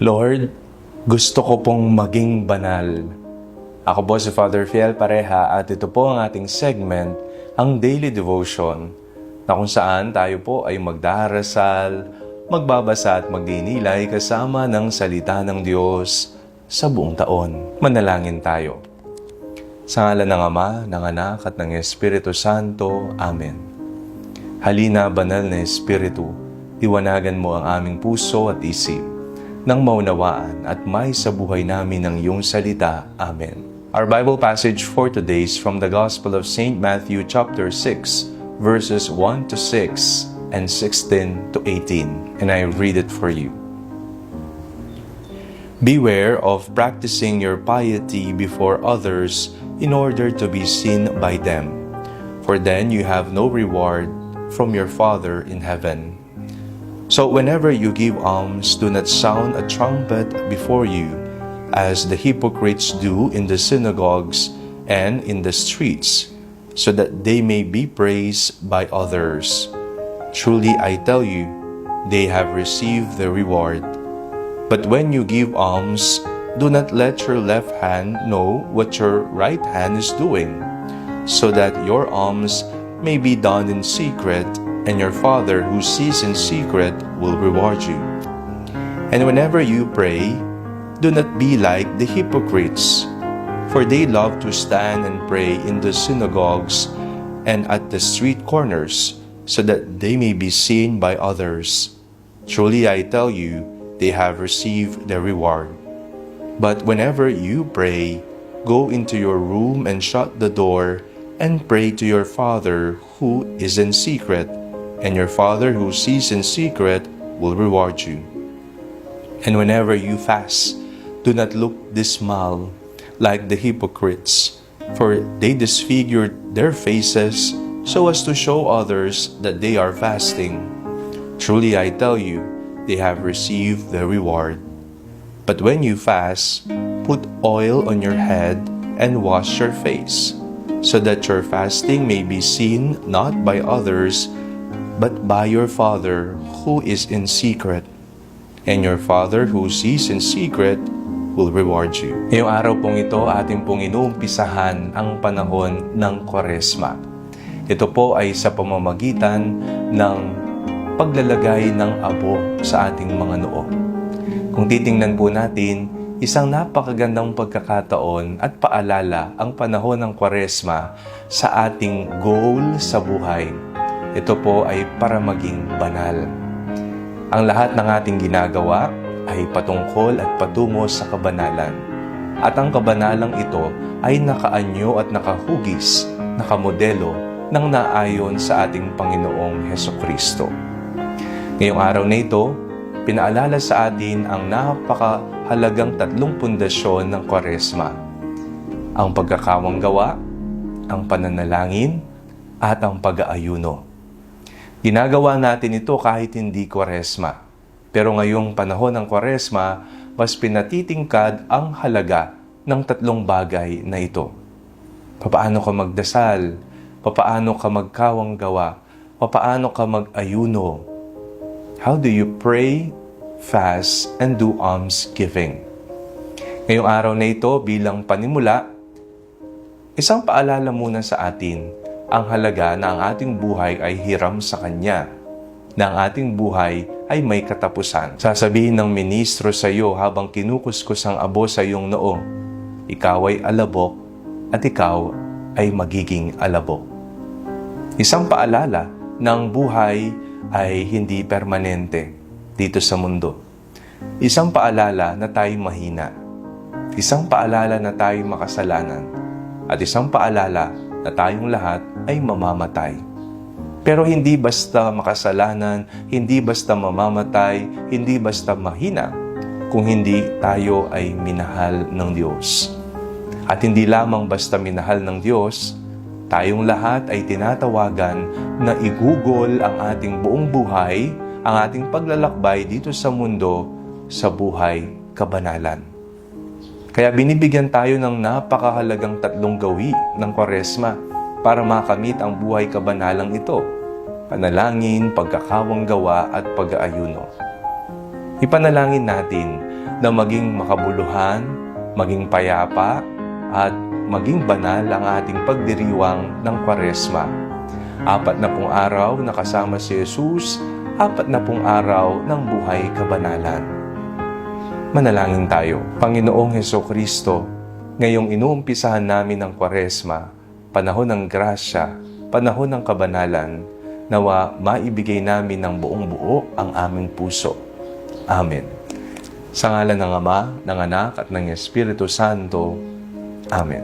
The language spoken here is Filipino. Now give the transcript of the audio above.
Lord, gusto ko pong maging banal. Ako po si Father Fiel Pareha at ito po ang ating segment, ang Daily Devotion, na kung saan tayo po ay magdarasal, magbabasa at magdinilay kasama ng salita ng Diyos sa buong taon. Manalangin tayo. Sa ngalan ng Ama, ng Anak at ng Espiritu Santo. Amen. Halina, banal na Espiritu, iwanagan mo ang aming puso at isip, nang maunawaan at may sa buhay namin ng iyong salita. Amen. Our Bible passage for today is from the Gospel of St. Matthew chapter 6, verses 1 to 6 and 16 to 18. And I read it for you. Beware of practicing your piety before others in order to be seen by them, for then you have no reward from your Father in heaven. So whenever you give alms, do not sound a trumpet before you, as the hypocrites do in the synagogues and in the streets, so that they may be praised by others. Truly I tell you, they have received their reward. But when you give alms, do not let your left hand know what your right hand is doing, so that your alms may be done in secret, and your Father who sees in secret will reward you. And whenever you pray, do not be like the hypocrites, for they love to stand and pray in the synagogues and at the street corners, so that they may be seen by others. Truly I tell you, they have received their reward. But whenever you pray, go into your room and shut the door, and pray to your Father who is in secret, and your Father who sees in secret will reward you. And whenever you fast, do not look dismal like the hypocrites, for they disfigure their faces so as to show others that they are fasting. Truly I tell you, they have received their reward. But when you fast, put oil on your head and wash your face, so that your fasting may be seen not by others, but by your Father who is in secret. And your Father who sees in secret will reward you. Ngayong araw pong ito, ating pong inuumpisahan ang panahon ng Kwaresma. Ito po ay sa pamamagitan ng paglalagay ng abo sa ating mga noo. Kung titingnan po natin, isang napakagandang pagkakataon at paalala ang panahon ng Kwaresma sa ating goal sa buhay. Ito po ay para maging banal. Ang lahat ng ating ginagawa ay patungkol at patungo sa kabanalan. At ang kabanalang ito ay nakaanyo at nakahugis, nakamodelo ng naayon sa ating Panginoong Hesukristo. Ngayong araw na ito, pinaalala sa atin ang napakahalagang tatlong pundasyon ng Kwaresma: ang pagkakawanggawa, ang pananalangin, at ang pag-aayuno. Ginagawa natin ito kahit hindi Kwaresma. Pero ngayong panahon ng Kwaresma, mas pinatitingkad ang halaga ng tatlong bagay na ito. Papaano ka magdasal? Papaano ka magkawanggawa? Papaano ka mag-ayuno? How do you pray, fast, and do almsgiving? Ngayong araw na ito, bilang panimula, isang paalala muna sa atin ang halaga na ang ating buhay ay hiram sa Kanya, na ang ating buhay ay may katapusan. Sasabihin ng ministro sa iyo habang kinukuskus ang abo sa iyong noo, ikaw ay alabok at ikaw ay magiging alabok. Isang paalala ng buhay ay hindi permanente dito sa mundo. Isang paalala na tayo mahina. Isang paalala na tayo makasalanan. At isang paalala na tayong lahat ay mamamatay. Pero hindi basta makasalanan, hindi basta mamamatay, hindi basta mahina, kung hindi tayo ay minahal ng Diyos. At hindi lamang basta minahal ng Diyos, tayong lahat ay tinatawagan na igugol ang ating buong buhay, ang ating paglalakbay dito sa mundo, sa buhay kabanalan. Kaya binibigyan tayo ng napakahalagang tatlong gawi ng Kwaresma para makamit ang buhay kabanalang ito: panalangin, pagkakawanggawa at pag-aayuno. Ipanalangin natin na maging makabuluhan, maging payapa, at maging banal ang ating pagdiriwang ng Kwaresma. 40 araw na kasama si Jesus, 40 araw ng buhay kabanalan. Manalangin tayo. Panginoong Hesukristo, ngayong inuumpisahan namin ang Kwaresma, panahon ng grasya, panahon ng kabanalan, nawa maibigay namin ng buong buo ang aming puso. Amen. Sa ngalan ng Ama, ng Anak, at ng Espiritu Santo. Amen.